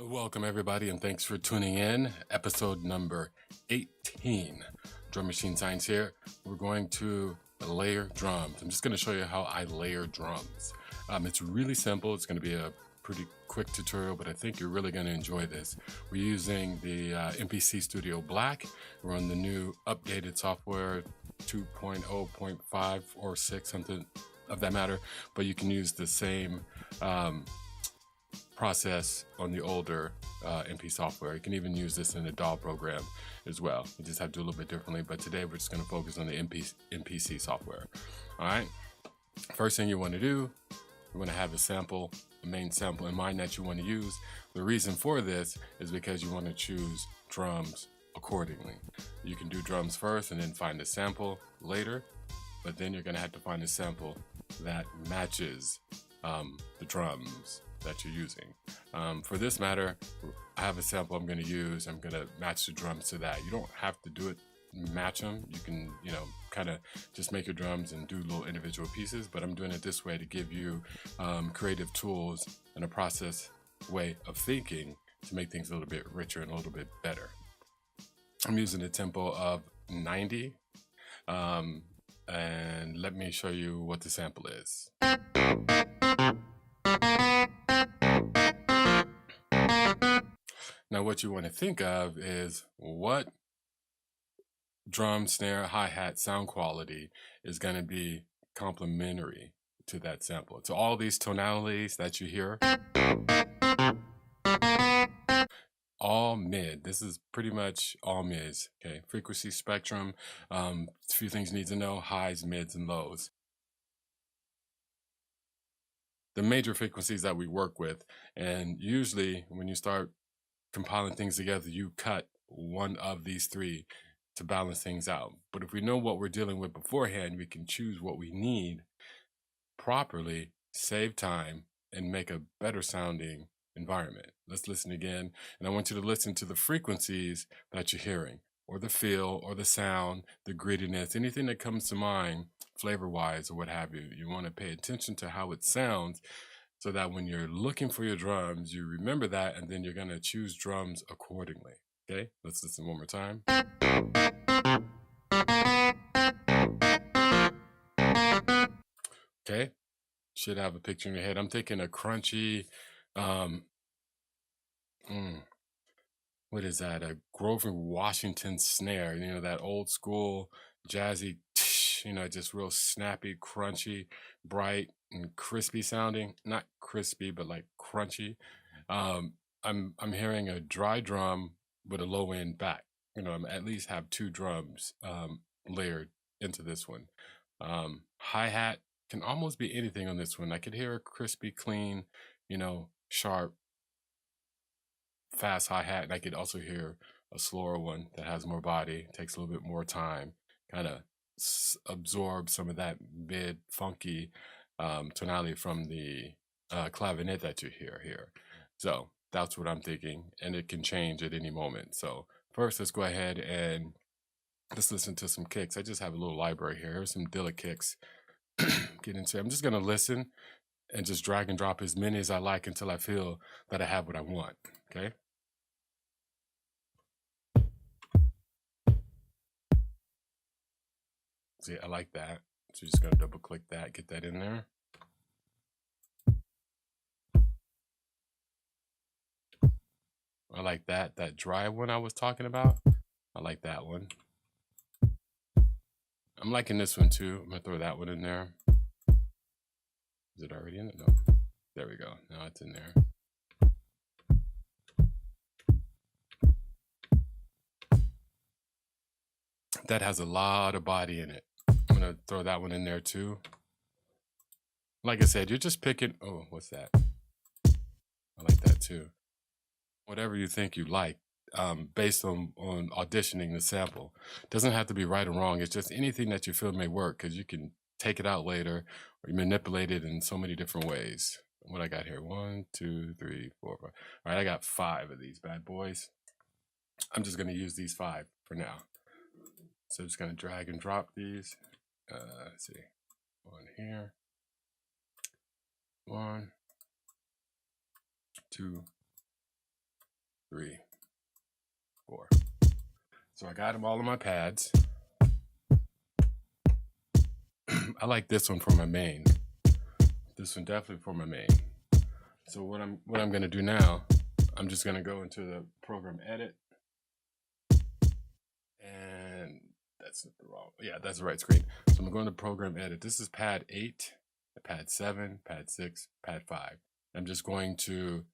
Welcome, everybody, and thanks for tuning in. Episode number 18. Drum Machine Science here. We're going to layer drums. I'm just going to show you how I layer drums. It's really simple. It's going to be a pretty quick tutorial, but I think you're really going to enjoy this. We're using the MPC Studio Black. We're on the new updated software 2.0.5 or 6, something of that matter, but you can use the same process on the older MP software. You can even use this in the DAW program as well. You just have to do a little bit differently, but today we're just going to focus on the MPC software. All right, first thing you want to do, you want to have a main sample in mind that you want to use. The reason for this is because you want to choose drums accordingly. You can do drums first and then find a sample later, but then you're going to have to find a sample that matches the drums that you're using. For this matter, I have a sample I'm going to use. I'm going to match the drums to that. You don't have to do it, match them. You can, kind of just make your drums and do little individual pieces, but I'm doing it this way to give you creative tools and a process way of thinking to make things a little bit richer and a little bit better. I'm using a tempo of 90, and let me show you what the sample is. Now, what you want to think of is what drum, snare, hi-hat, sound quality is going to be complementary to that sample. So all these tonalities that you hear, all mid. This is pretty much all mids. Okay, frequency spectrum. A few things you need to know: highs, mids, and lows. The major frequencies that we work with, and usually when you start compiling things together, you cut one of these three to balance things out. But if we know what we're dealing with beforehand, we can choose what we need properly, save time, and make a better sounding environment. Let's listen again. And I want you to listen to the frequencies that you're hearing, or the feel, or the sound, the grittiness, anything that comes to mind flavor-wise or what have you. You want to pay attention to how it sounds, so that when you're looking for your drums, you remember that, and then you're going to choose drums accordingly. Okay, let's listen one more time. Okay, should have a picture in your head. I'm thinking a crunchy, what is that? A Grover Washington snare, that old school jazzy, just real snappy, crunchy, bright, and crispy sounding. Not crispy, but like crunchy. I'm hearing a dry drum with a low end back. I'm at least have two drums layered into this one. Hi-hat can almost be anything on this one. I could hear a crispy, clean, sharp, fast hi-hat, and I could also hear a slower one that has more body, takes a little bit more time, kind of absorb some of that mid funky tonality from the clavinet that you hear here. So that's what I'm thinking, and it can change at any moment. So first, let's go ahead and let's listen to some kicks. I just have a little library here. Here's some Dilla kicks. Get into it. I'm just going to listen and just drag and drop as many as I like until I feel that I have what I want. Okay. See, I like that. So you're just going to double click that, get that in there. I like that. That dry one I was talking about, I like that one. I'm liking this one too. I'm going to throw that one in there. Is it already in it? No. There we go. Now it's in there. That has a lot of body in it. I'm going to throw that one in there too. Like I said, you're just picking. Oh, what's that? I like that too. Whatever you think you like, based on auditioning the sample. Doesn't have to be right or wrong. It's just anything that you feel may work, because you can take it out later or you manipulate it in so many different ways. What I got here? 1, 2, 3, 4, 5. All right, I got 5 of these bad boys. I'm just going to use these 5 for now. So I'm just going to drag and drop these. Let's see. One here. 1, 2, 3, 4. So I got them all on my pads. I like this one for my main. This one definitely for my main. So what I'm gonna do now, I'm just gonna go into the program edit, and that's the wrong. Yeah, that's the right screen. So I'm going to program edit. This is pad 8, pad 7, pad 6, pad 5. I'm just going to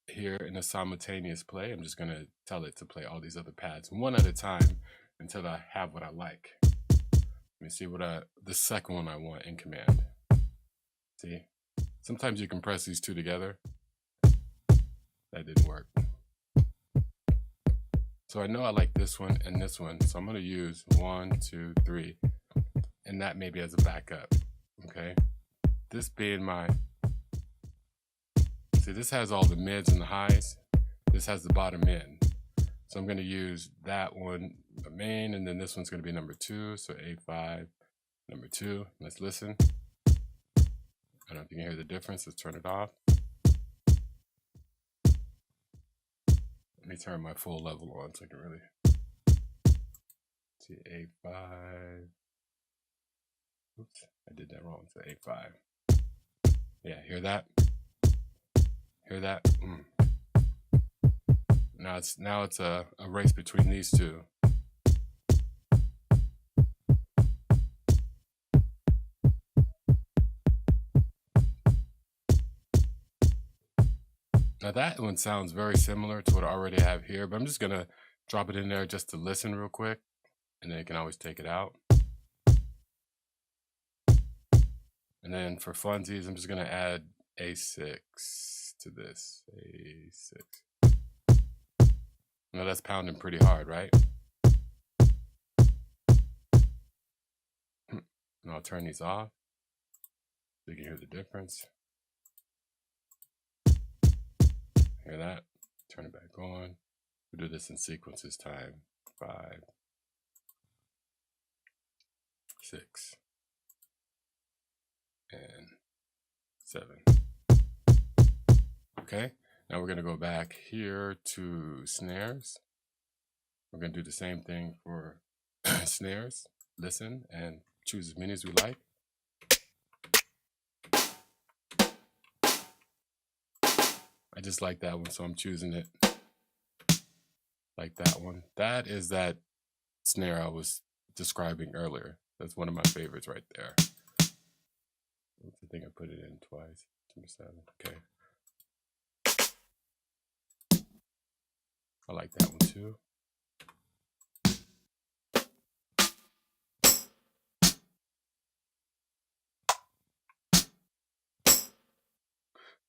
here in a simultaneous play. I'm just gonna tell it to play all these other pads one at a time until I have what I like. Let me see what the second one I want in command. See, sometimes you can press these two together. That didn't work. So I know I like this one and this one. So I'm going to use 1, 2, 3, and that maybe as a backup. Okay. This being my, see, this has all the mids and the highs. This has the bottom end. So I'm going to use that one, the main, and then this one's going to be number 2. So A5, number 2. Let's listen. I don't know if you can hear the difference. Let's turn it off. Let me turn my full level on so I can really see. A5. Oops, I did that wrong. So A5. Yeah, hear that? Hear that? Now it's a race between these two. Now that one sounds very similar to what I already have here, but I'm just gonna drop it in there just to listen real quick, and then you can always take it out. And then for funsies, I'm just gonna add A6 to this. A6. Now that's pounding pretty hard, right? And I'll turn these off so you can hear the difference. Hear that? Turn it back on. We'll do this in sequence this time. 5, 6, and 7. Okay, now we're gonna go back here to snares. We're gonna do the same thing for snares. Listen and choose as many as we like. I just like that one, so I'm choosing it like that one. That is that snare I was describing earlier. That's one of my favorites right there. I think I put it in twice. 7. Okay. I like that one too.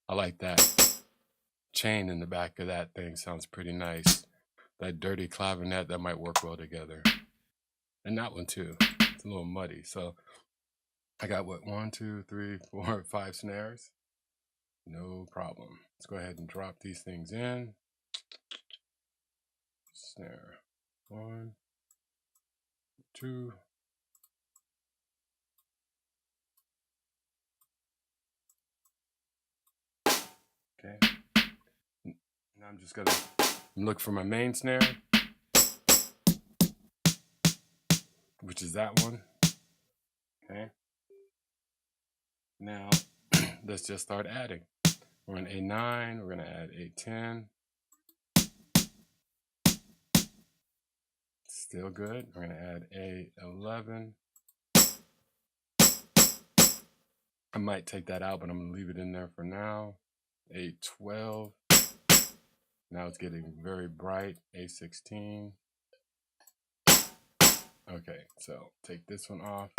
I like that chain in the back of that thing. Sounds pretty nice. That dirty clavinet, that might work well together. And that one too. It's a little muddy. So I got what, 1, 2, 3, 4, 5 snares. No problem. Let's go ahead and drop these things in. Snare 1, 2. Okay. Now I'm just gonna look for my main snare, which is that one. Okay. Now let's just start adding. We're in A9, we're gonna add A10. Still good. We're gonna add A11. I might take that out, but I'm gonna leave it in there for now. A12. Now it's getting very bright. A16. Okay, so take this one off.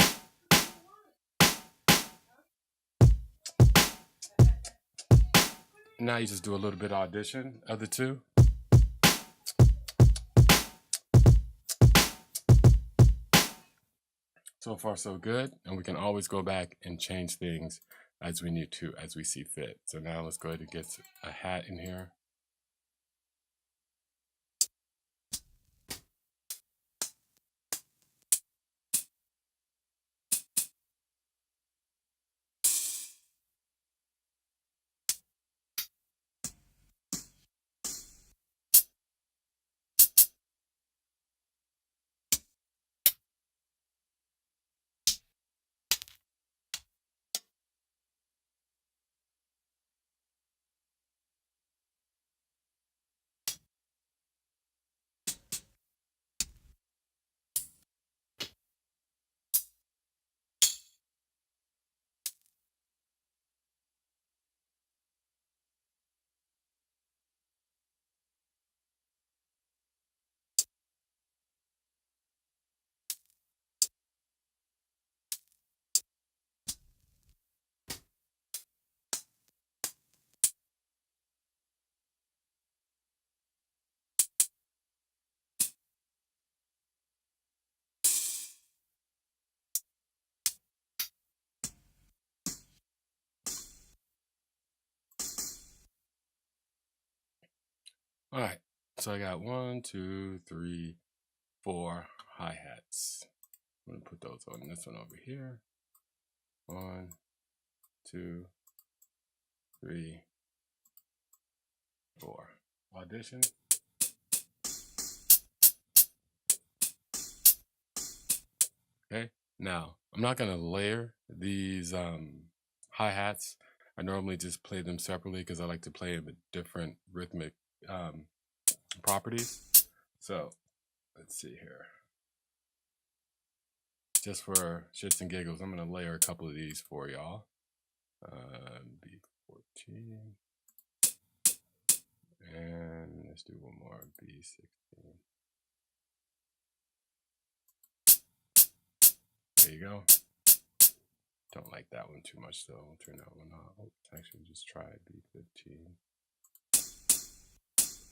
Now you just do a little bit of audition of the two. So far so good, and we can always go back and change things as we need to, as we see fit. So now let's go ahead and get a hat in here. All right, so I got 1, 2, 3, 4 hi-hats. I'm gonna put those on this one over here. 1, 2, 3, 4. Audition. Okay, now I'm not gonna layer these hi-hats. I normally just play them separately because I like to play them with different rhythmic properties. So let's see here. Just for shits and giggles, I'm gonna layer a couple of these for y'all. B14, and let's do one more, B16. There you go. Don't like that one too much, though. I'll turn that one off. Oh, actually, just try B15.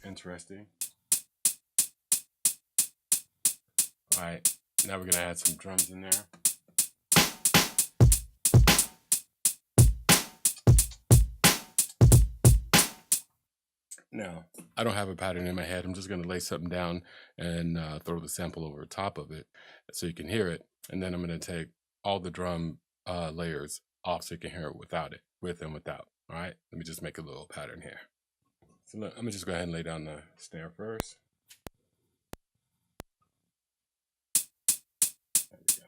Interesting. All right, now we're gonna add some drums in there. Now, I don't have a pattern in my head. I'm just gonna lay something down and throw the sample over the top of it so you can hear it. And then I'm gonna take all the drum layers off so you can hear it without it, with and without. All right, let me just make a little pattern here. So look, I'm gonna just go ahead and lay down the snare first. There we go.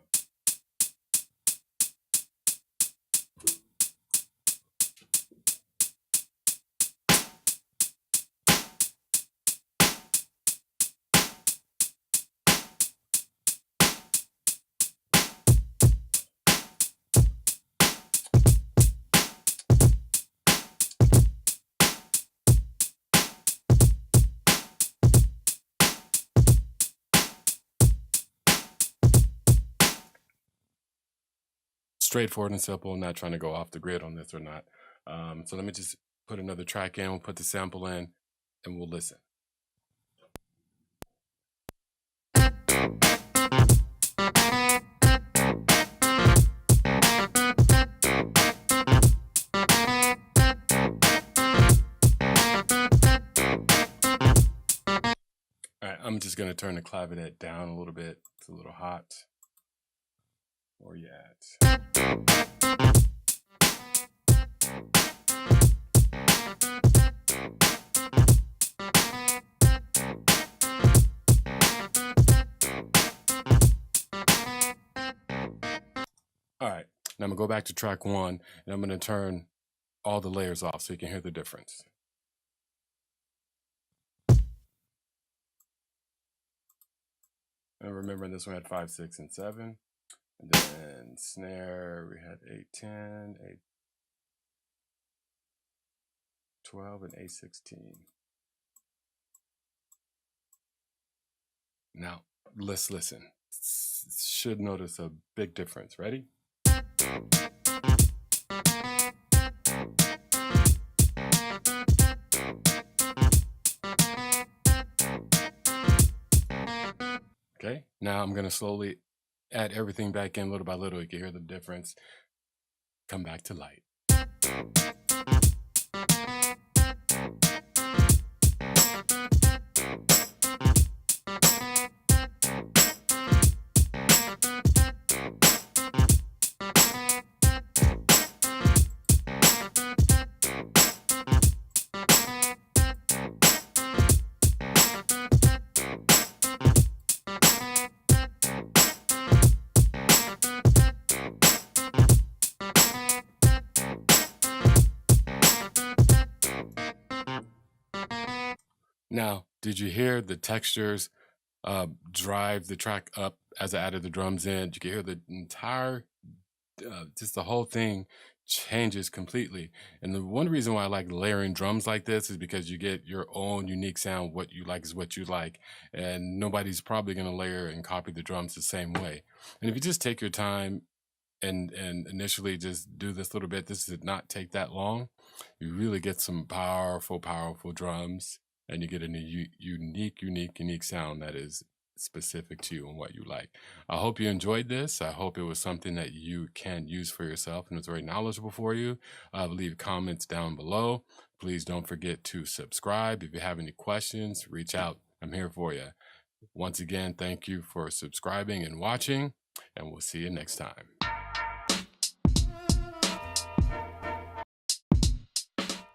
Straightforward and simple, not trying to go off the grid on this or not. So let me just put another track in, we'll put the sample in, and we'll listen. All right, I'm just gonna turn the clavinet down a little bit. It's a little hot. Where you at? All right, now I'm gonna go back to track 1, and I'm gonna turn all the layers off so you can hear the difference. And remember, this one had 5, 6, and 7. And then snare, we had 8, 10, 8, 12, and 8, 16. Now, let's listen. Should notice a big difference. Ready? Okay, now I'm gonna slowly add everything back in little by little. You can hear the difference come back to light. Now, did you hear the textures drive the track up as I added the drums in? You can hear the entire, just the whole thing changes completely. And the one reason why I like layering drums like this is because you get your own unique sound. What you like is what you like. And nobody's probably going to layer and copy the drums the same way. And if you just take your time and initially just do this little bit, this did not take that long. You really get some powerful drums, and you get a unique sound that is specific to you and what you like. I hope you enjoyed this. I hope it was something that you can use for yourself and was very knowledgeable for you. Leave comments down below. Please don't forget to subscribe. If you have any questions, reach out. I'm here for you. Once again, thank you for subscribing and watching, and we'll see you next time.